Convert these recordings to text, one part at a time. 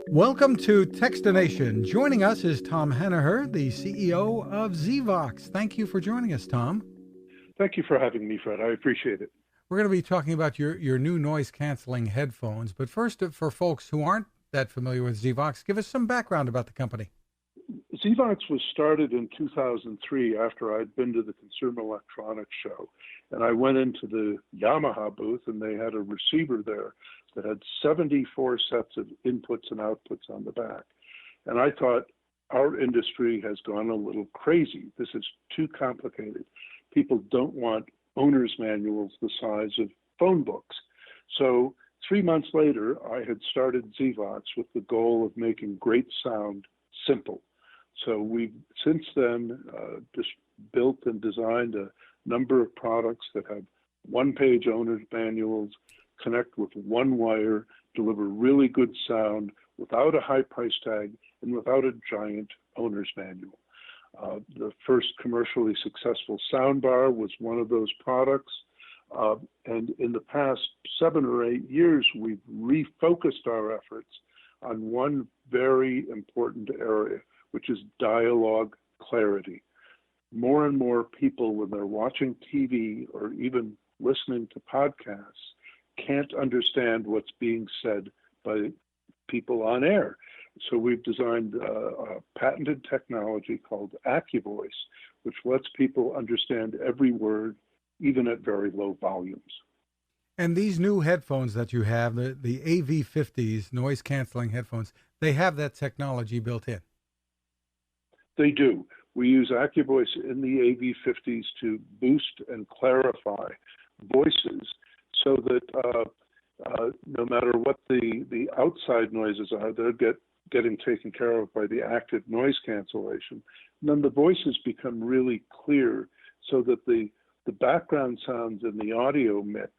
Welcome to Techstination. Joining us is Tom Henniher, the CEO of ZVOX. Thank you for joining us, Tom. Thank you for having me, Fred. I appreciate it. We're going to be talking about your new noise-canceling headphones. But first, for folks who aren't that familiar with ZVOX, give us some background about the company. ZVOX was started in 2003 after I'd been to the Consumer Electronics Show. And I went into the Yamaha booth, and they had a receiver there that had 74 sets of inputs and outputs on the back. And I thought, our industry has gone a little crazy. This is too complicated. People don't want owner's manuals the size of phone books. So 3 months later, I had started ZVOX with the goal of making great sound simple. So we've since then just built and designed a number of products that have one-page owner's manuals, connect with one wire, deliver really good sound without a high price tag and without a giant owner's manual. The first commercially successful soundbar was one of those products. And in the past 7 or 8 years, we've refocused our efforts on one very important area, which is dialogue clarity. More and more people, when they're watching TV or even listening to podcasts, can't understand what's being said by people on air. So we've designed a patented technology called AccuVoice, which lets people understand every word, even at very low volumes. And these new headphones that you have, the AV50s, noise-canceling headphones, they have that technology built in. They do. We use AccuVoice in the AV50s to boost and clarify voices so that no matter what the outside noises are, they're getting taken care of by the active noise cancellation. And then the voices become really clear so that the background sounds in the audio mix,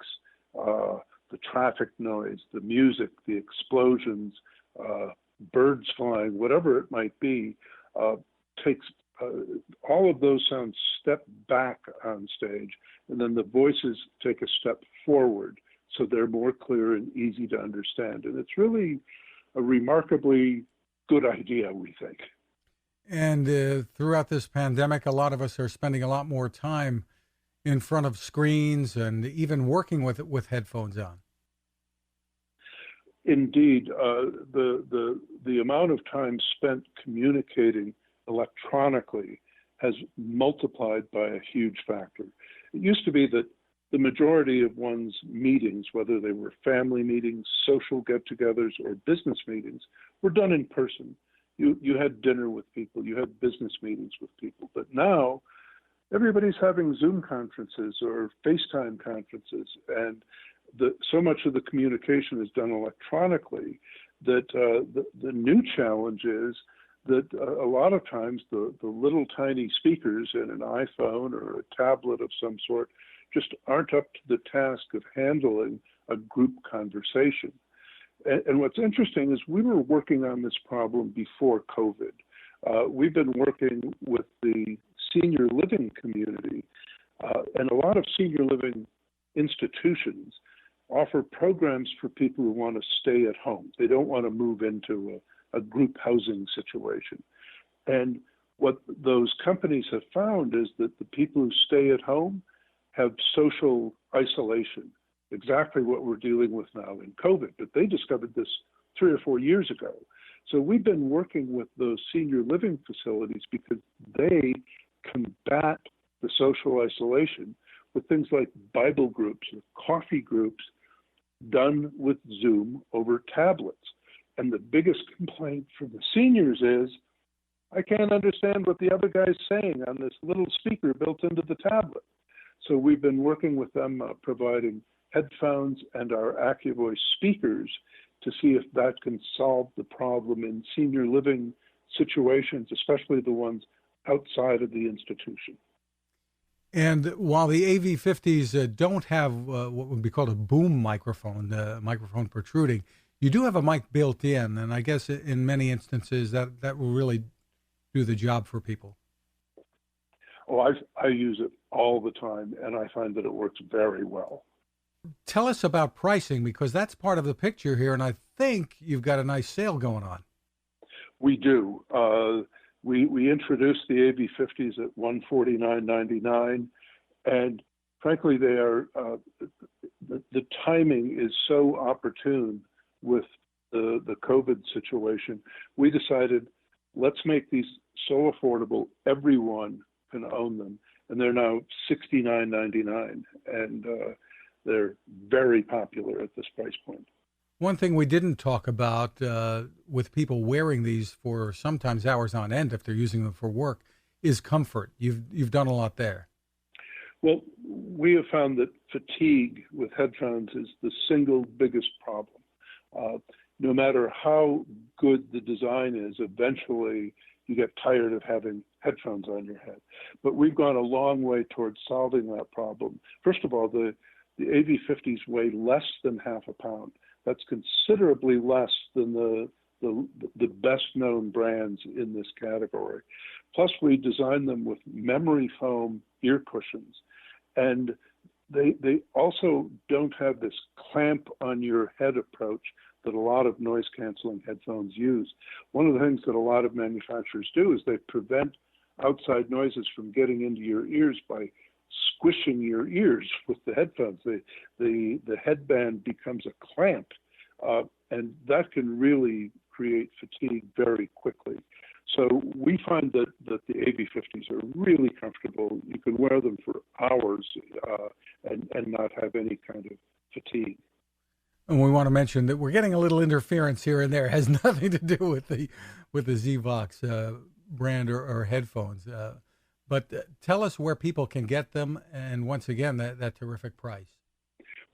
the traffic noise, the music, the explosions, birds flying, whatever it might be, takes all of those sounds step back on stage, and then the voices take a step forward, so they're more clear and easy to understand. And it's really a remarkably good idea, we think. And throughout this pandemic, a lot of us are spending a lot more time in front of screens and even working with headphones on. Indeed, the amount of time spent communicating electronically has multiplied by a huge factor. It used to be that the majority of one's meetings, whether they were family meetings, social get-togethers, or business meetings, were done in person. You had dinner with people, you had business meetings with people, but now everybody's having Zoom conferences or FaceTime conferences, and so much of the communication is done electronically that the new challenge is that a lot of times the little tiny speakers in an iPhone or a tablet of some sort just aren't up to the task of handling a group conversation. And what's interesting is we were working on this problem before COVID. We've been working with the senior living community, and a lot of senior living institutions offer programs for people who want to stay at home. They don't want to move into a group housing situation. And what those companies have found is that the people who stay at home have social isolation, exactly what we're dealing with now in COVID. But they discovered this 3 or 4 years ago. So we've been working with those senior living facilities because they combat the social isolation with things like Bible groups or coffee groups done with Zoom over tablets. And the biggest complaint from the seniors is, I can't understand what the other guy's saying on this little speaker built into the tablet. So we've been working with them, providing headphones and our AccuVoice speakers to see if that can solve the problem in senior living situations, especially the ones outside of the institution. And while the AV50s don't have what would be called a boom microphone, the microphone protruding, you do have a mic built in, and I guess in many instances that will really do the job for people. Oh, I use it all the time, and I find that it works very well. Tell us about pricing, because that's part of the picture here, and I think you've got a nice sale going on. We do. We introduced the AV50s at $149.99, and frankly, they are the timing is so opportune with the COVID situation. We decided, let's make these so affordable, everyone can own them, and they're now $69.99, and they're very popular at this price point. One thing we didn't talk about with people wearing these for sometimes hours on end, if they're using them for work, is comfort. You've done a lot there. Well, we have found that fatigue with headphones is the single biggest problem. No matter how good the design is, eventually you get tired of having headphones on your head. But we've gone a long way towards solving that problem. First of all, the AV50s weigh less than half a pound. That's considerably less than the best known brands in this category. Plus, we designed them with memory foam ear cushions, and they also don't have this clamp on your head approach that a lot of noise canceling headphones use. One of the things that a lot of manufacturers do is they prevent outside noises from getting into your ears by squishing your ears with the headphones. The headband becomes a clamp, and that can really create fatigue very quickly. So we find that the AV50s are really comfortable. You can wear them for hours and not have any kind of fatigue. And we want to mention that we're getting a little interference here and there. It has nothing to do with the ZVOX brand or headphones. But tell us where people can get them, and once again, that terrific price.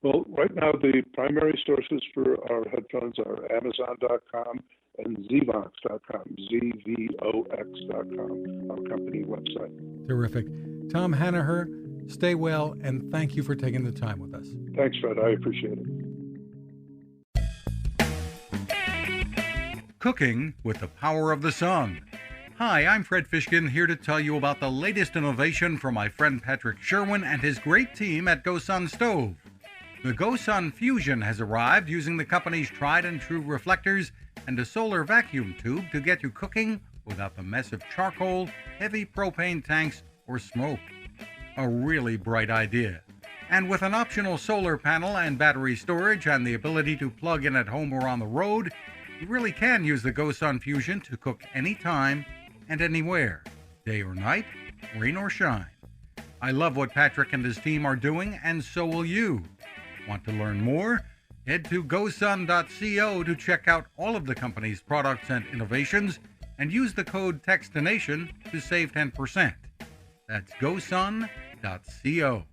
Well, right now the primary sources for our headphones are Amazon.com and ZVOX.com, ZVOX.com, our company website. Terrific. Tom Hanaher, stay well, and thank you for taking the time with us. Thanks, Fred. I appreciate it. Cooking with the power of the sun. Hi, I'm Fred Fishkin, here to tell you about the latest innovation from my friend Patrick Sherwin and his great team at GoSun Stove. The GoSun Fusion has arrived using the company's tried and true reflectors and a solar vacuum tube to get you cooking without the mess of charcoal, heavy propane tanks, or smoke. A really bright idea. And with an optional solar panel and battery storage and the ability to plug in at home or on the road, you really can use the GoSun Fusion to cook anytime and anywhere, day or night, rain or shine. I love what Patrick and his team are doing, and so will you. Want to learn more? Head to gosun.co to check out all of the company's products and innovations, and use the code Techstination to save 10%. That's gosun.co.